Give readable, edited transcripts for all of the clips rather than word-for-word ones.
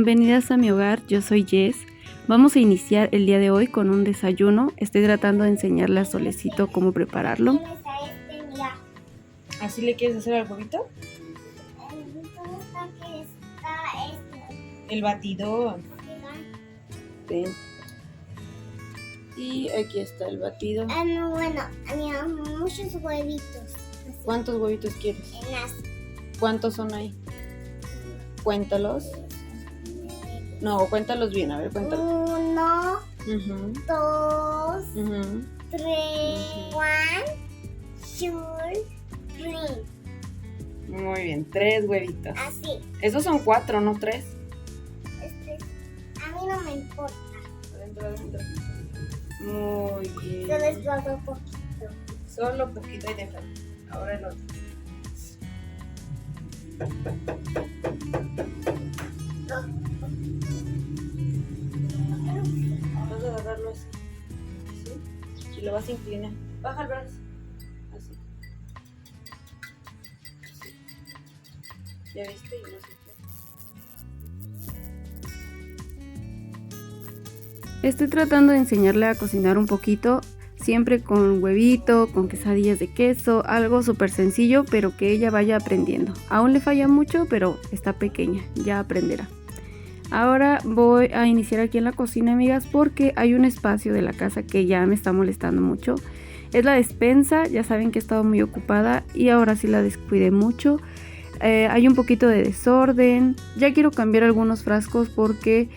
bienvenidas a mi hogar, yo soy Jess. Vamos a iniciar el día de hoy con un desayuno. Estoy tratando de enseñarle a Solecito cómo prepararlo. ¿Así le quieres hacer al huevito? El batidor. Ven. Y aquí está el batido. No, bueno, había muchos huevitos. Así. ¿Cuántos huevitos quieres? ¿Cuántos son ahí? Cuéntalos. No, cuéntalos bien, a ver, cuéntalos. 1, Uh-huh. 2, Uh-huh. 3, 1, 2, 3. Muy bien, 3 huevitos. Así. Esos son 4, no 3. A mí no me importa. Adentro. Muy bien. Solo es todo poquito. Solo poquito y déjalo. Ahora el otro. Vas a agarrarlo así. ¿Sí? Y lo vas a inclinar. Baja el brazo. Así. Así. ¿Ya viste? Y no sé qué. Estoy tratando de enseñarle a cocinar un poquito. Siempre con huevito, con quesadillas de queso, algo súper sencillo, pero que ella vaya aprendiendo. Aún le falla mucho, pero está pequeña, ya aprenderá. Ahora voy a iniciar aquí en la cocina, amigas, porque hay un espacio de la casa que ya me está molestando mucho. Es la despensa, ya saben que he estado muy ocupada y ahora sí la descuidé mucho. Hay un poquito de desorden, ya quiero cambiar algunos frascos porque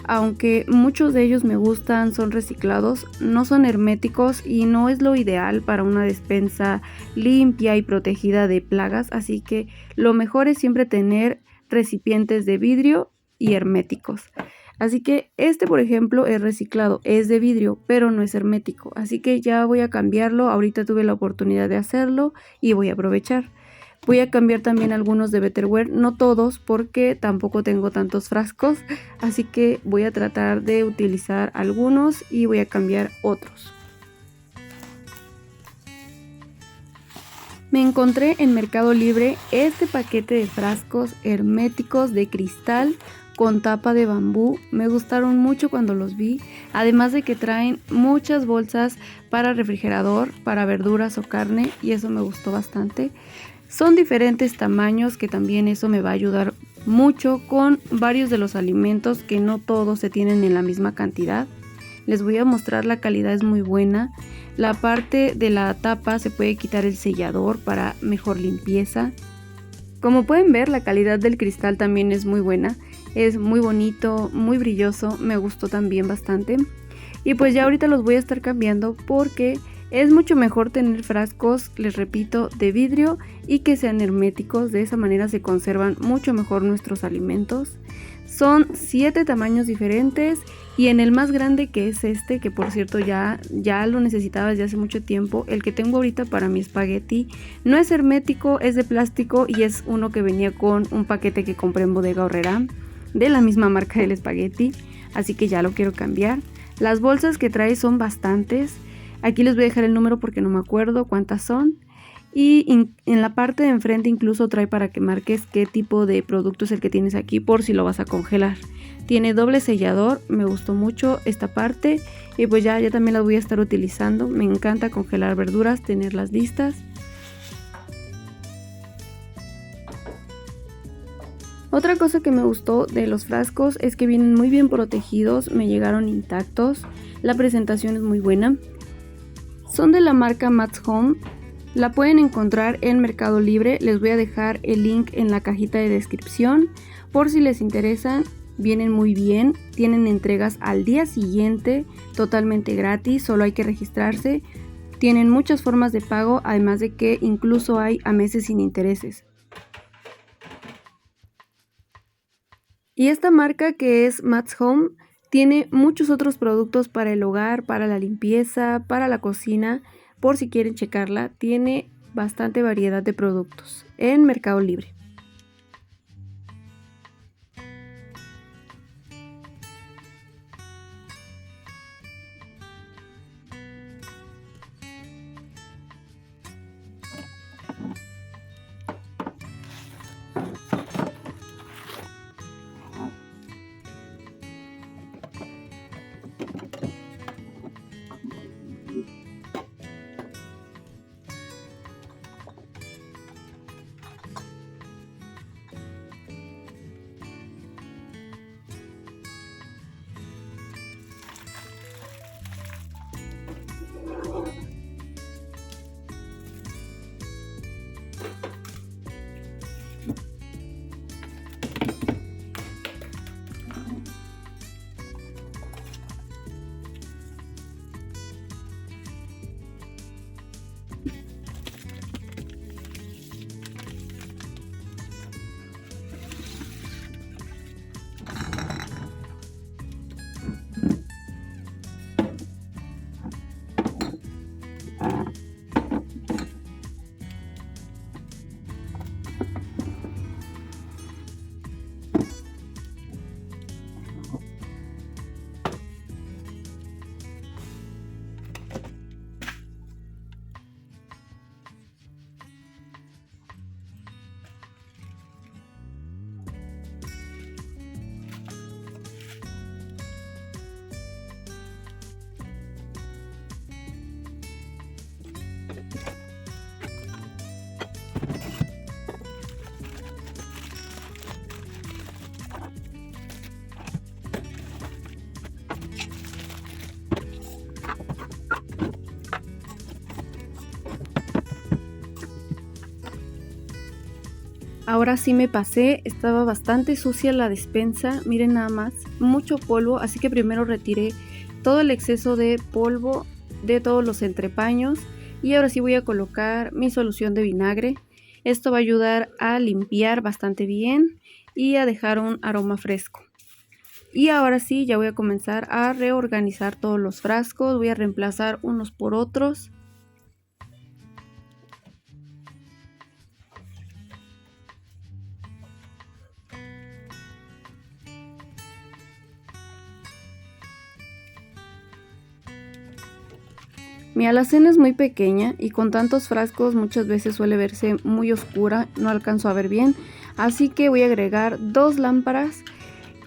aunque muchos de ellos me gustan, son reciclados, no son herméticos y no es lo ideal para una despensa limpia y protegida de plagas, así que lo mejor es siempre tener recipientes de vidrio y herméticos. Así que este, por ejemplo, es reciclado, es de vidrio, pero no es hermético, así que ya voy a cambiarlo. Ahorita tuve la oportunidad de hacerlo y voy a aprovechar. Voy a cambiar también algunos de Betterware, no todos porque tampoco tengo tantos frascos, así que voy a tratar de utilizar algunos y voy a cambiar otros. Me encontré en Mercado Libre este paquete de frascos herméticos de cristal con tapa de bambú. Me gustaron mucho cuando los vi, además de que traen muchas bolsas para refrigerador, para verduras o carne, y eso me gustó bastante. Son diferentes tamaños, que también eso me va a ayudar mucho con varios de los alimentos que no todos se tienen en la misma cantidad. Les voy a mostrar, la calidad es muy buena. La parte de la tapa se puede quitar el sellador para mejor limpieza. Como pueden ver, la calidad del cristal también es muy buena. Es muy bonito, muy brilloso, me gustó también bastante. Y pues ya ahorita los voy a estar cambiando porque es mucho mejor tener frascos, les repito, de vidrio y que sean herméticos. De esa manera se conservan mucho mejor nuestros alimentos. Son 7 tamaños diferentes y en el más grande, que es este, que por cierto ya lo necesitaba desde hace mucho tiempo, el que tengo ahorita para mi espagueti, no es hermético, es de plástico y es uno que venía con un paquete que compré en Bodega Aurrerá de la misma marca del espagueti, así que ya lo quiero cambiar. Las bolsas que trae son bastantes. Aquí les voy a dejar el número porque no me acuerdo cuántas son. Y en la parte de enfrente incluso trae para que marques qué tipo de producto es el que tienes aquí por si lo vas a congelar. Tiene doble sellador, me gustó mucho esta parte. Y pues ya también la voy a estar utilizando. Me encanta congelar verduras, tenerlas listas. Otra cosa que me gustó de los frascos es que vienen muy bien protegidos, me llegaron intactos. La presentación es muy buena. Son de la marca Matt's Home, la pueden encontrar en Mercado Libre, les voy a dejar el link en la cajita de descripción por si les interesan. Vienen muy bien, tienen entregas al día siguiente, totalmente gratis, solo hay que registrarse. Tienen muchas formas de pago, además de que incluso hay a meses sin intereses. Y esta marca, que es Matt's Home, tiene muchos otros productos para el hogar, para la limpieza, para la cocina. Por si quieren checarla, tiene bastante variedad de productos en Mercado Libre. Ahora sí me pasé, estaba bastante sucia la despensa, miren nada más, mucho polvo, así que primero retiré todo el exceso de polvo de todos los entrepaños y ahora sí voy a colocar mi solución de vinagre. Esto va a ayudar a limpiar bastante bien y a dejar un aroma fresco. Y ahora sí ya voy a comenzar a reorganizar todos los frascos, voy a reemplazar unos por otros. Mi alacena es muy pequeña y con tantos frascos muchas veces suele verse muy oscura, no alcanzo a ver bien, así que voy a agregar 2 lámparas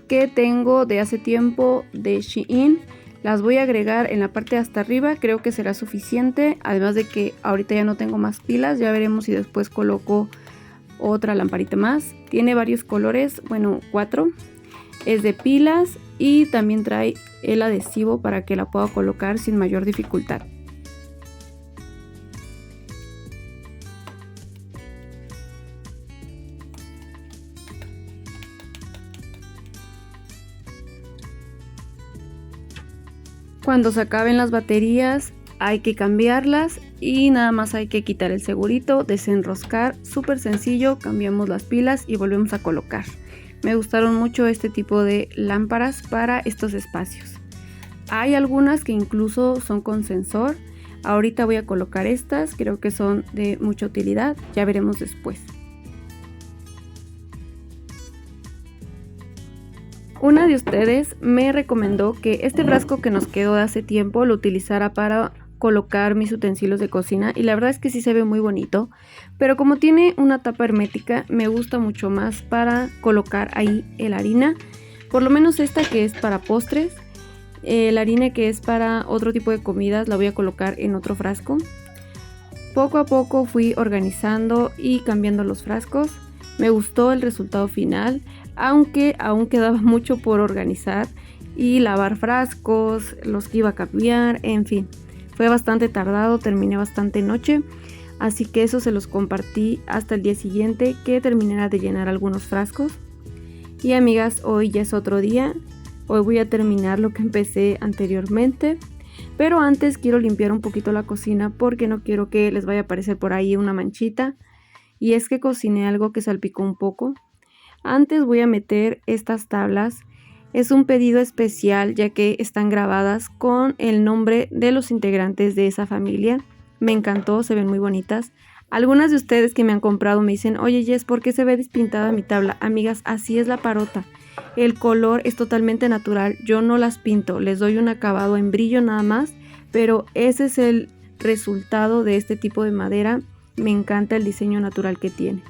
que tengo de hace tiempo de Shein. Las voy a agregar en la parte de hasta arriba, creo que será suficiente, además de que ahorita ya no tengo más pilas, ya veremos si después coloco otra lamparita más. Tiene varios colores, bueno 4, es de pilas y también trae el adhesivo para que la pueda colocar sin mayor dificultad. Cuando se acaben las baterías hay que cambiarlas y nada más hay que quitar el segurito, desenroscar, súper sencillo, cambiamos las pilas y volvemos a colocar. Me gustaron mucho este tipo de lámparas para estos espacios. Hay algunas que incluso son con sensor, ahorita voy a colocar estas, creo que son de mucha utilidad, ya veremos después. Una de ustedes me recomendó que este frasco que nos quedó de hace tiempo lo utilizara para colocar mis utensilios de cocina y la verdad es que sí se ve muy bonito, pero como tiene una tapa hermética me gusta mucho más para colocar ahí la harina, por lo menos esta que es para postres, la harina que es para otro tipo de comidas la voy a colocar en otro frasco. Poco a poco fui organizando y cambiando los frascos, me gustó el resultado final. Aunque aún quedaba mucho por organizar y lavar frascos, los que iba a cambiar, en fin, fue bastante tardado, terminé bastante noche, así que eso se los compartí hasta el día siguiente que terminara de llenar algunos frascos. Y amigas, hoy ya es otro día, hoy voy a terminar lo que empecé anteriormente, pero antes quiero limpiar un poquito la cocina porque no quiero que les vaya a aparecer por ahí una manchita, y es que cociné algo que salpicó un poco. Antes voy a meter estas tablas, es un pedido especial ya que están grabadas con el nombre de los integrantes de esa familia. Me encantó, se ven muy bonitas. Algunas de ustedes que me han comprado me dicen, oye Jess, ¿por qué se ve despintada mi tabla? Amigas, así es la parota. El color es totalmente natural, yo no las pinto, les doy un acabado en brillo nada más, pero ese es el resultado de este tipo de madera. Me encanta el diseño natural que tiene.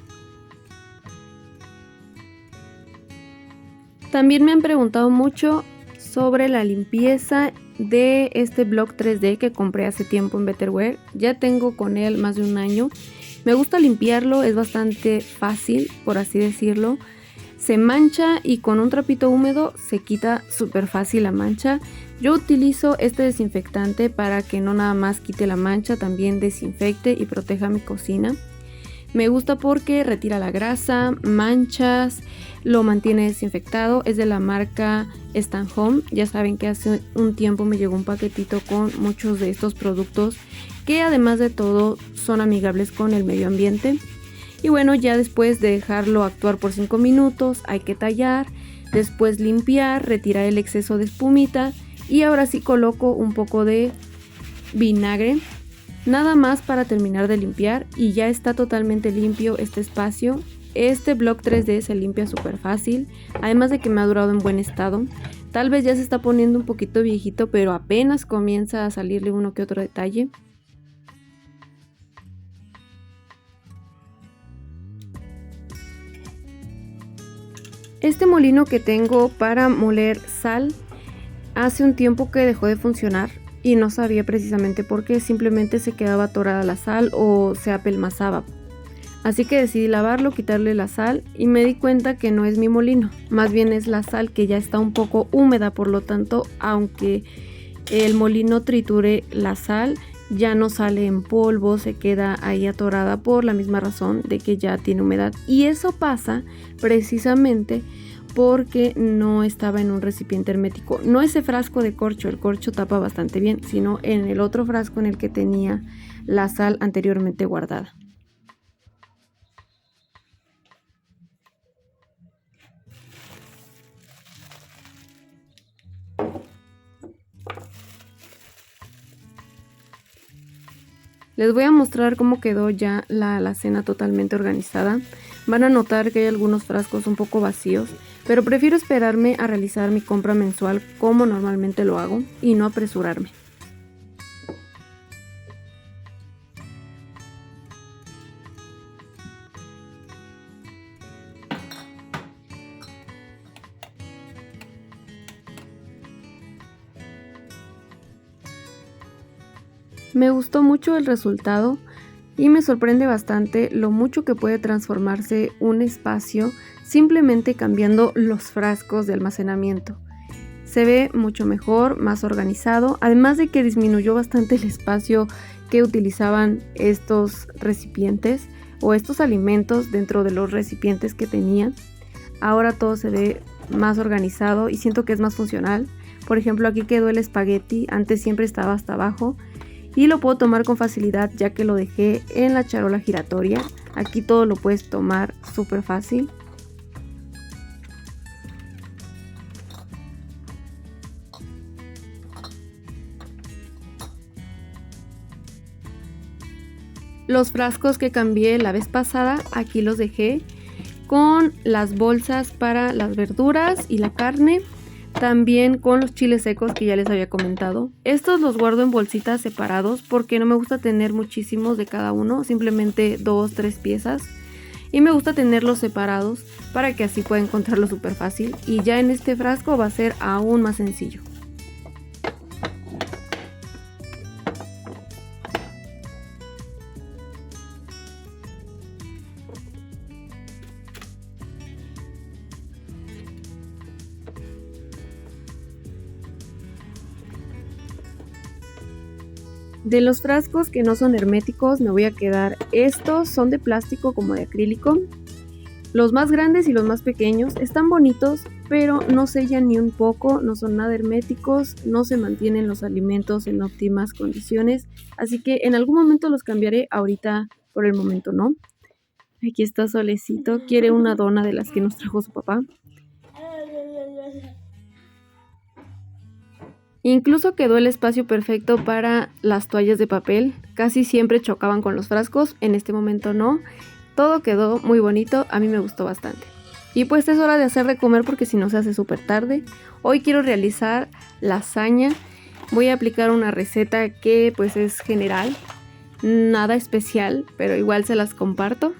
También me han preguntado mucho sobre la limpieza de este bloc 3D que compré hace tiempo en Betterware. Ya tengo con él más de un año. Me gusta limpiarlo, es bastante fácil, por así decirlo. Se mancha y con un trapito húmedo se quita súper fácil la mancha. Yo utilizo este desinfectante para que no nada más quite la mancha, también desinfecte y proteja mi cocina. Me gusta porque retira la grasa, manchas, lo mantiene desinfectado. Es de la marca Stan Home. Ya saben que hace un tiempo me llegó un paquetito con muchos de estos productos que además de todo son amigables con el medio ambiente. Y bueno, ya después de dejarlo actuar por 5 minutos hay que tallar, después limpiar, retirar el exceso de espumita y ahora sí coloco un poco de vinagre. Nada más para terminar de limpiar y ya está totalmente limpio este espacio. Este bloc 3D se limpia súper fácil, además de que me ha durado en buen estado. Tal vez ya se está poniendo un poquito viejito, pero apenas comienza a salirle uno que otro detalle. Este molino que tengo para moler sal, hace un tiempo que dejó de funcionar. y no sabía precisamente por qué, simplemente se quedaba atorada la sal o se apelmazaba. Así que decidí lavarlo, quitarle la sal y me di cuenta que no es mi molino, más bien es la sal que ya está un poco húmeda, por lo tanto, aunque el molino triture la sal, ya no sale en polvo, se queda ahí atorada por la misma razón de que ya tiene humedad. Y eso pasa precisamente porque no estaba en un recipiente hermético. No ese frasco de corcho, el corcho tapa bastante bien, sino en el otro frasco en el que tenía la sal anteriormente guardada. Les voy a mostrar cómo quedó ya la alacena totalmente organizada. Van a notar que hay algunos frascos un poco vacíos, pero prefiero esperarme a realizar mi compra mensual como normalmente lo hago y no apresurarme. Me gustó mucho el resultado y me sorprende bastante lo mucho que puede transformarse un espacio simplemente cambiando los frascos de almacenamiento. Se ve mucho mejor, más organizado, además de que disminuyó bastante el espacio que utilizaban estos recipientes o estos alimentos dentro de los recipientes que tenían. Ahora todo se ve más organizado y siento que es más funcional. Por ejemplo, aquí quedó el espagueti, antes siempre estaba hasta abajo. Y lo puedo tomar con facilidad ya que lo dejé en la charola giratoria. Aquí todo lo puedes tomar súper fácil. Los frascos que cambié la vez pasada, aquí los dejé con las bolsas para las verduras y la carne. También con los chiles secos que ya les había comentado. Estos los guardo en bolsitas separados porque no me gusta tener muchísimos de cada uno, simplemente 2-3 piezas. Y me gusta tenerlos separados para que así pueda encontrarlo súper fácil. Y ya en este frasco va a ser aún más sencillo. De los frascos que no son herméticos me voy a quedar estos, son de plástico como de acrílico. Los más grandes y los más pequeños están bonitos, pero no sellan ni un poco, no son nada herméticos, no se mantienen los alimentos en óptimas condiciones, así que en algún momento los cambiaré, ahorita por el momento no. Aquí está Solecito, quiere una dona de las que nos trajo su papá. Incluso quedó el espacio perfecto para las toallas de papel. Casi siempre chocaban con los frascos, en este momento no. Todo quedó muy bonito, a mí me gustó bastante. Y pues es hora de hacer de comer porque si no se hace súper tarde. Hoy quiero realizar lasaña. Voy a aplicar una receta que pues es general, nada especial, pero igual se las comparto.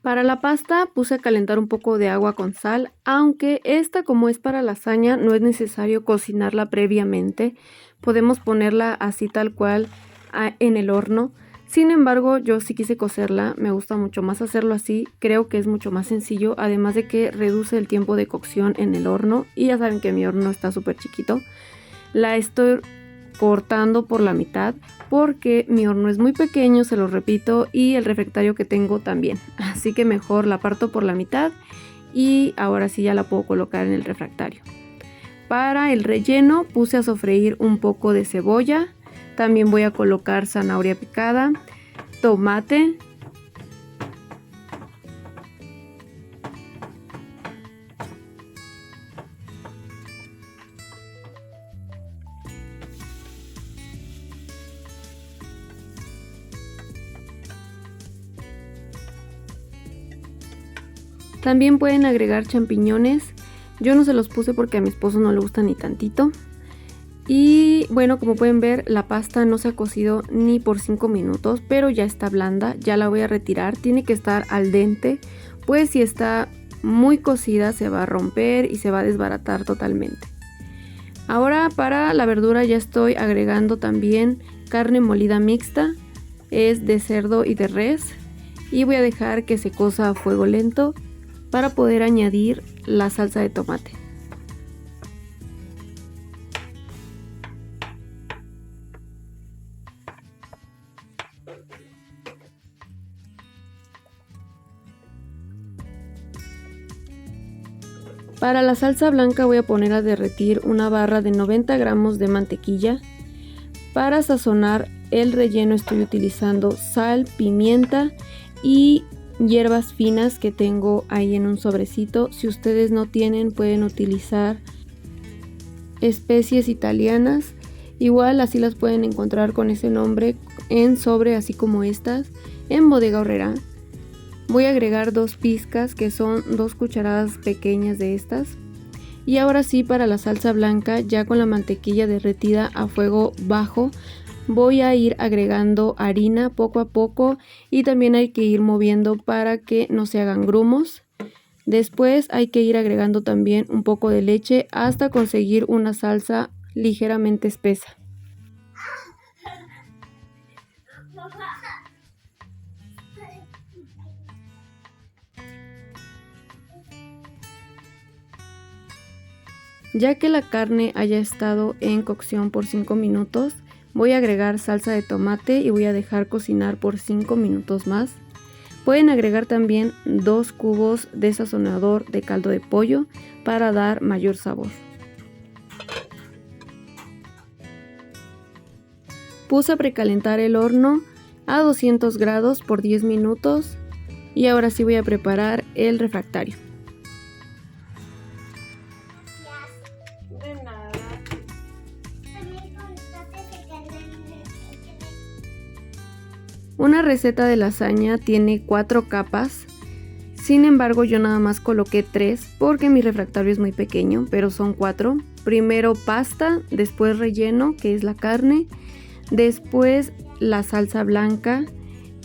Para la pasta puse a calentar un poco de agua con sal, aunque esta, como es para lasaña, no es necesario cocinarla previamente. Podemos ponerla así tal cual en el horno. Sin embargo, yo sí quise cocerla, me gusta mucho más hacerlo así, creo que es mucho más sencillo, además de que reduce el tiempo de cocción en el horno, y ya saben que mi horno está súper chiquito. La estoy cortando por la mitad porque mi horno es muy pequeño, se lo repito, y el refractario que tengo también, así que mejor la parto por la mitad y ahora sí ya la puedo colocar en el refractario. Para el relleno puse a sofreír un poco de cebolla, también voy a colocar zanahoria picada, tomate, también pueden agregar champiñones. Yo no se los puse porque a mi esposo no le gusta ni tantito. Y bueno, como pueden ver, la pasta no se ha cocido ni por 5 minutos, pero ya está blanda, ya la voy a retirar. Tiene que estar al dente, pues si está muy cocida se va a romper y se va a desbaratar totalmente. Ahora para la verdura ya estoy agregando también carne molida mixta, es de cerdo y de res, y voy a dejar que se cosa a fuego lento para poder añadir la salsa de tomate. Para la salsa blanca voy a poner a derretir una barra de 90 gramos de mantequilla. Para sazonar el relleno estoy utilizando sal, pimienta y hierbas finas que tengo ahí en un sobrecito. Si ustedes no tienen, pueden utilizar especies italianas. Igual así las pueden encontrar con ese nombre en sobre, así como estas, en Bodega Aurrerá. Voy a agregar 2 pizcas, que son 2 cucharadas pequeñas de estas. Y ahora sí, para la salsa blanca, ya con la mantequilla derretida a fuego bajo, voy a ir agregando harina poco a poco y también hay que ir moviendo para que no se hagan grumos. Después hay que ir agregando también un poco de leche hasta conseguir una salsa ligeramente espesa. Ya que la carne haya estado en cocción por 5 minutos, voy a agregar salsa de tomate y voy a dejar cocinar por 5 minutos más. Pueden agregar también 2 cubos de sazonador de caldo de pollo para dar mayor sabor. Puse a precalentar el horno a 200 grados por 10 minutos y ahora sí voy a preparar el refractario. De nada. Una receta de lasaña tiene 4 capas, sin embargo yo nada más coloqué 3 porque mi refractario es muy pequeño, pero son 4. Primero pasta, después relleno, que es la carne, después la salsa blanca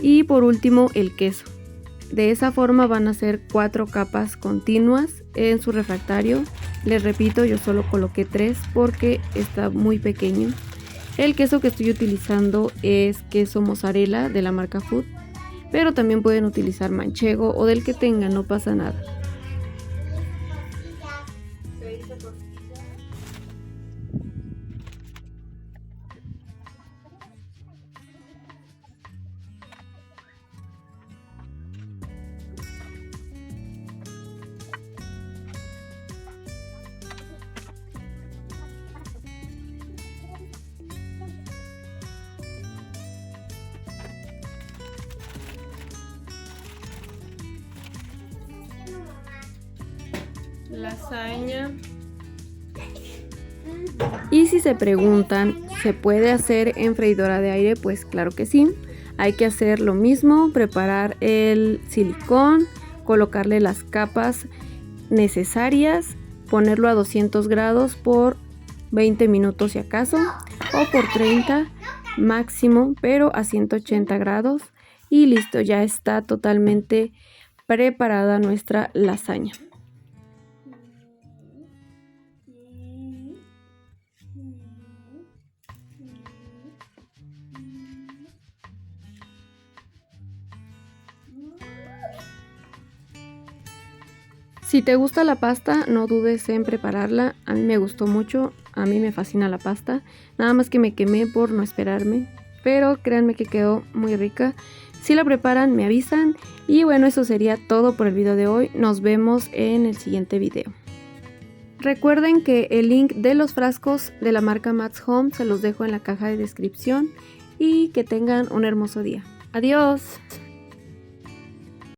y por último el queso. De esa forma van a ser 4 capas continuas en su refractario. Les repito, yo solo coloqué 3 porque está muy pequeño. El queso que estoy utilizando es queso mozzarella de la marca Food, pero también pueden utilizar manchego o del que tengan, no pasa nada. Lasaña. Y si se preguntan, ¿se puede hacer en freidora de aire? Pues claro que sí. Hay que hacer lo mismo, preparar el silicón, colocarle las capas necesarias, ponerlo a 200 grados por 20 minutos si acaso, o por 30 máximo, pero a 180 grados. Y listo, ya está totalmente preparada nuestra lasaña. Si te gusta la pasta, no dudes en prepararla. A mí me gustó mucho, a mí me fascina la pasta. Nada más que me quemé por no esperarme, pero créanme que quedó muy rica. Si la preparan, me avisan. Y bueno, eso sería todo por el video de hoy. Nos vemos en el siguiente video. Recuerden que el link de los frascos de la marca Matt's Home se los dejo en la caja de descripción. Y que tengan un hermoso día. ¡Adiós!